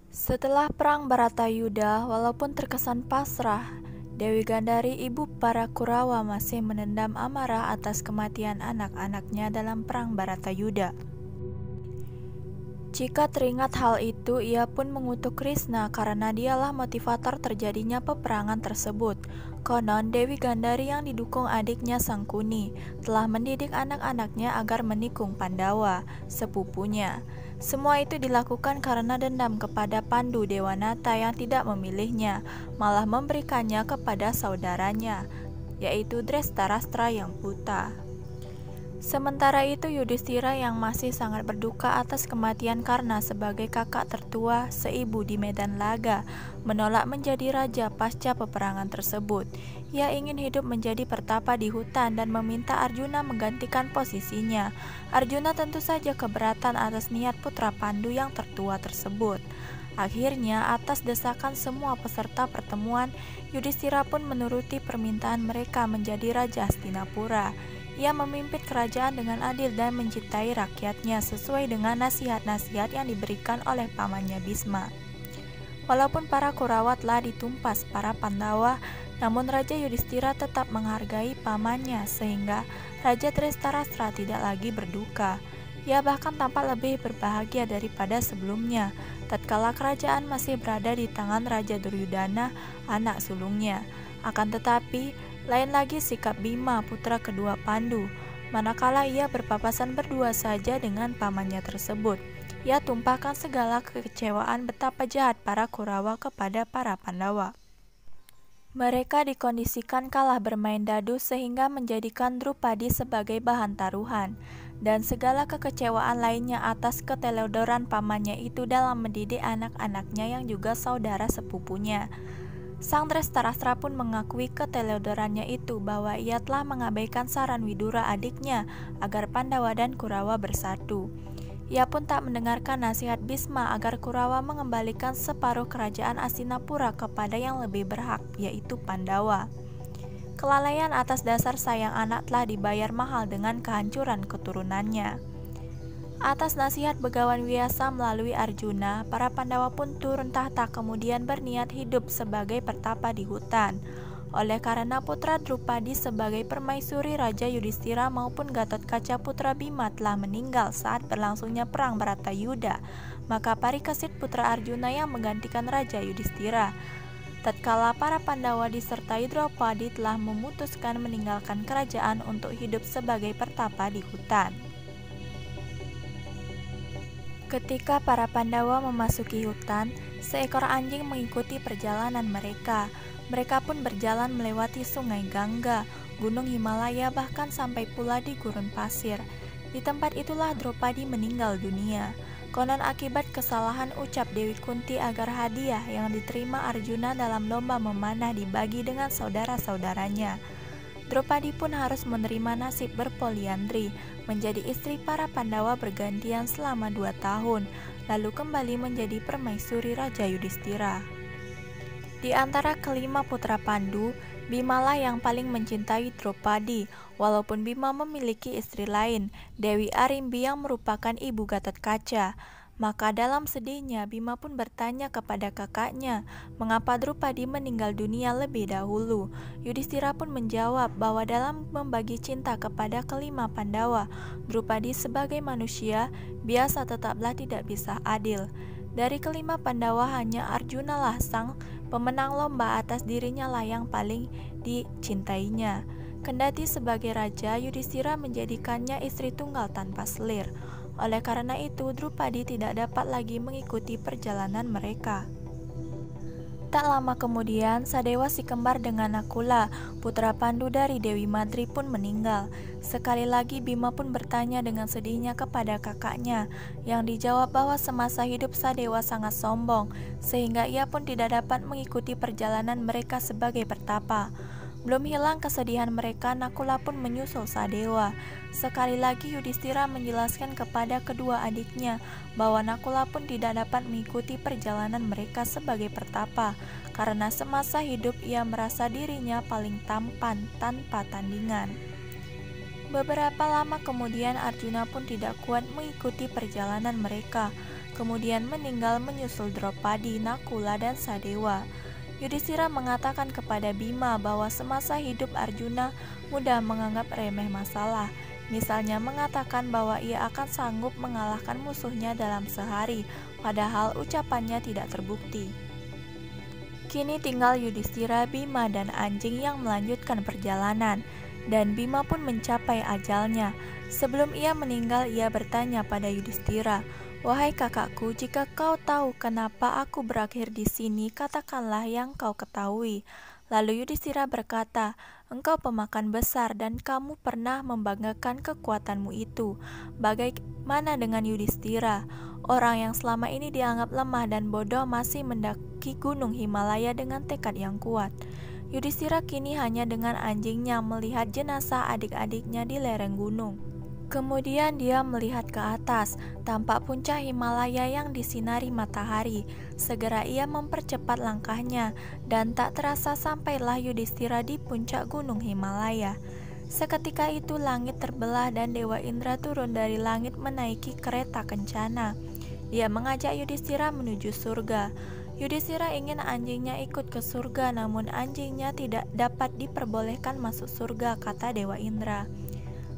Setelah perang Baratayuda, walaupun terkesan pasrah, Dewi Gandari, ibu para Kurawa, masih menendam amarah atas kematian anak-anaknya dalam perang Baratayuda. Jika teringat hal itu, ia pun mengutuk Krishna karena dialah motivator terjadinya peperangan tersebut. Konon, Dewi Gandari yang didukung adiknya Sangkuni telah mendidik anak-anaknya agar menikung Pandawa, sepupunya. Semua itu dilakukan karena dendam kepada Pandu Dewanata yang tidak memilihnya, malah memberikannya kepada saudaranya, yaitu Drestarastra yang buta. Sementara itu Yudhistira yang masih sangat berduka atas kematian Karna sebagai kakak tertua seibu di medan laga, menolak menjadi raja pasca peperangan tersebut. Ia ingin hidup menjadi pertapa di hutan dan meminta Arjuna menggantikan posisinya. Arjuna tentu saja keberatan atas niat putra Pandu yang tertua tersebut. Akhirnya, atas desakan semua peserta pertemuan, Yudhistira pun menuruti permintaan mereka menjadi Raja Hastinapura. Ia memimpin kerajaan dengan adil dan mencintai rakyatnya sesuai dengan nasihat-nasihat yang diberikan oleh pamannya Bisma. Walaupun para Kurawa telah ditumpas para Pandawa, namun Raja Yudhistira tetap menghargai pamannya sehingga Raja Drestarastra tidak lagi berduka. Ia bahkan tampak lebih berbahagia daripada sebelumnya, tatkala kerajaan masih berada di tangan Raja Duryudana, anak sulungnya. Akan tetapi, lain lagi sikap Bima, putra kedua Pandu. Manakala ia berpapasan berdua saja dengan pamannya tersebut, ia tumpahkan segala kekecewaan betapa jahat para Kurawa kepada para Pandawa. Mereka dikondisikan kalah bermain dadu sehingga menjadikan Drupadi sebagai bahan taruhan, dan segala kekecewaan lainnya atas keteledoran pamannya itu dalam mendidik anak-anaknya yang juga saudara sepupunya. Sang Drestarastra pun mengakui keteledorannya itu bahwa ia telah mengabaikan saran Widura adiknya agar Pandawa dan Kurawa bersatu. Ia pun tak mendengarkan nasihat Bisma agar Kurawa mengembalikan separuh kerajaan Hastinapura kepada yang lebih berhak, yaitu Pandawa. Kelalaian atas dasar sayang anak telah dibayar mahal dengan kehancuran keturunannya. Atas nasihat Begawan Vyasa melalui Arjuna, para Pandawa pun turun tahta kemudian berniat hidup sebagai pertapa di hutan. Oleh karena putra Drupadi sebagai permaisuri Raja Yudhistira maupun Gatotkaca putra Bima telah meninggal saat berlangsungnya perang Baratayuda, maka Parikesit putra Arjuna yang menggantikan Raja Yudhistira. Tatkala para Pandawa disertai Draupadi telah memutuskan meninggalkan kerajaan untuk hidup sebagai pertapa di hutan. Ketika para Pandawa memasuki hutan, seekor anjing mengikuti perjalanan mereka. Mereka pun berjalan melewati sungai Gangga, gunung Himalaya, bahkan sampai pula di gurun pasir. Di tempat itulah Draupadi meninggal dunia. Konon akibat kesalahan ucap Dewi Kunti agar hadiah yang diterima Arjuna dalam lomba memanah dibagi dengan saudara-saudaranya. Draupadi pun harus menerima nasib berpoliandri, menjadi istri para Pandawa bergantian selama 2 tahun, lalu kembali menjadi permaisuri Raja Yudhistira. Di antara kelima putra Pandu, Bimalah yang paling mencintai Draupadi, walaupun Bima memiliki istri lain, Dewi Arimbi yang merupakan ibu Gatotkaca. Maka dalam sedihnya Bima pun bertanya kepada kakaknya, mengapa Drupadi meninggal dunia lebih dahulu. Yudhistira pun menjawab bahwa dalam membagi cinta kepada kelima Pandawa, Drupadi sebagai manusia biasa tetaplah tidak bisa adil. Dari kelima Pandawa hanya Arjuna lah sang pemenang lomba, atas dirinya lah yang paling dicintainya. Kendati sebagai raja, Yudhistira menjadikannya istri tunggal tanpa selir. Oleh karena itu, Drupadi tidak dapat lagi mengikuti perjalanan mereka. Tak lama kemudian, Sadewa si kembar dengan Nakula, putra Pandu dari Dewi Madri pun meninggal. Sekali lagi Bima pun bertanya dengan sedihnya kepada kakaknya, yang dijawab bahwa semasa hidup Sadewa sangat sombong, sehingga ia pun tidak dapat mengikuti perjalanan mereka sebagai pertapa. Belum hilang kesedihan mereka, Nakula pun menyusul Sadewa. Sekali lagi Yudhistira menjelaskan kepada kedua adiknya bahwa Nakula pun tidak dapat mengikuti perjalanan mereka sebagai pertapa, karena semasa hidup ia merasa dirinya paling tampan tanpa tandingan. Beberapa lama kemudian Arjuna pun tidak kuat mengikuti perjalanan mereka. kemudian meninggal menyusul Draupadi, Nakula, dan Sadewa. Yudhistira mengatakan kepada Bima bahwa semasa hidup Arjuna mudah menganggap remeh masalah. Misalnya mengatakan bahwa ia akan sanggup mengalahkan musuhnya dalam sehari, padahal ucapannya tidak terbukti. Kini tinggal Yudhistira, Bima, dan anjing yang melanjutkan perjalanan, dan Bima pun mencapai ajalnya. Sebelum ia meninggal, ia bertanya pada Yudhistira, "Wahai kakakku, jika kau tahu kenapa aku berakhir di sini, katakanlah yang kau ketahui." Lalu Yudhistira berkata, "Engkau pemakan besar dan kamu pernah membanggakan kekuatanmu itu. Bagaimana dengan Yudhistira? Orang yang selama ini dianggap lemah dan bodoh masih mendaki gunung Himalaya dengan tekad yang kuat." Yudhistira kini hanya dengan anjingnya melihat jenazah adik-adiknya di lereng gunung. Kemudian dia melihat ke atas, tampak puncak Himalaya yang disinari matahari. Segera ia mempercepat langkahnya, dan tak terasa sampailah Yudhistira di puncak gunung Himalaya. Seketika itu langit terbelah dan Dewa Indra turun dari langit menaiki kereta kencana. Dia mengajak Yudhistira menuju surga. Yudhistira ingin anjingnya ikut ke surga, namun anjingnya tidak dapat diperbolehkan masuk surga, kata Dewa Indra.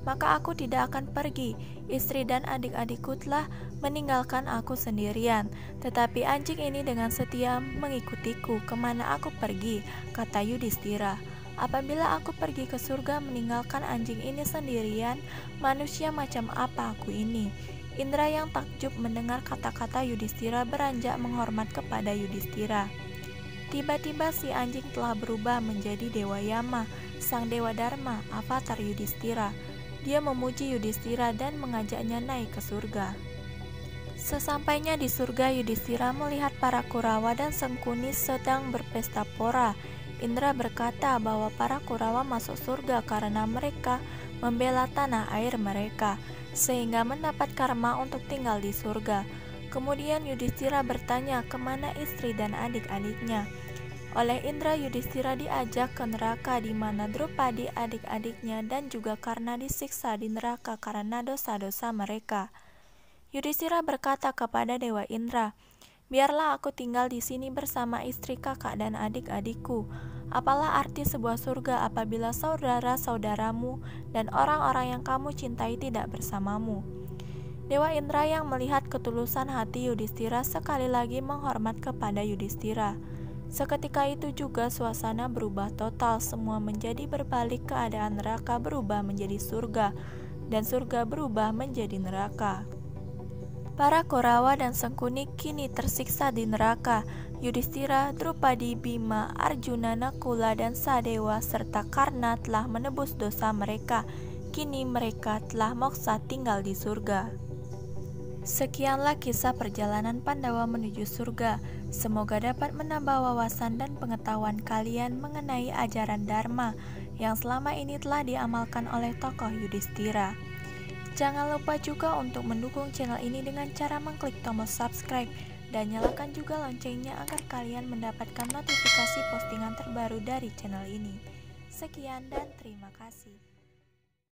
"Maka aku tidak akan pergi, istri dan adik-adikku telah meninggalkan aku sendirian, tetapi anjing ini dengan setia mengikutiku kemana aku pergi," kata Yudhistira. "Apabila aku pergi ke surga meninggalkan anjing ini sendirian, manusia macam apa aku ini?" Indra yang takjub mendengar kata-kata Yudhistira beranjak menghormat kepada Yudhistira. Tiba-tiba si anjing telah berubah menjadi Dewa Yama, sang Dewa Dharma, avatar Yudhistira. Dia memuji Yudhistira dan mengajaknya naik ke surga. Sesampainya di surga, Yudhistira melihat para Kurawa dan Sangkuni sedang berpesta pora. Indra berkata bahwa para Kurawa masuk surga karena mereka membela tanah air mereka, sehingga mendapat karma untuk tinggal di surga. Kemudian Yudhistira bertanya kemana istri dan adik-adiknya. Oleh Indra, Yudhistira diajak ke neraka di mana Draupadi, adik-adiknya, dan juga Karna disiksa di neraka karena dosa-dosa mereka. Yudhistira berkata kepada Dewa Indra, "Biarlah aku tinggal di sini bersama istri, kakak, dan adik-adikku. Apalah arti sebuah surga apabila saudara-saudaramu dan orang-orang yang kamu cintai tidak bersamamu?" Dewa Indra yang melihat ketulusan hati Yudhistira sekali lagi menghormat kepada Yudhistira. Seketika itu juga suasana berubah total, semua menjadi berbalik, keadaan neraka berubah menjadi surga, dan surga berubah menjadi neraka. Para Korawa dan Sangkuni kini tersiksa di neraka. Yudhistira, Draupadi, Bima, Arjuna, Nakula, dan Sadewa serta Karna telah menebus dosa mereka. Kini mereka telah moksa tinggal di surga. Sekianlah kisah perjalanan Pandawa menuju surga. Semoga dapat menambah wawasan dan pengetahuan kalian mengenai ajaran Dharma yang selama ini telah diamalkan oleh tokoh Yudhistira. Jangan lupa juga untuk mendukung channel ini dengan cara mengklik tombol subscribe dan nyalakan juga loncengnya agar kalian mendapatkan notifikasi postingan terbaru dari channel ini. Sekian dan terima kasih.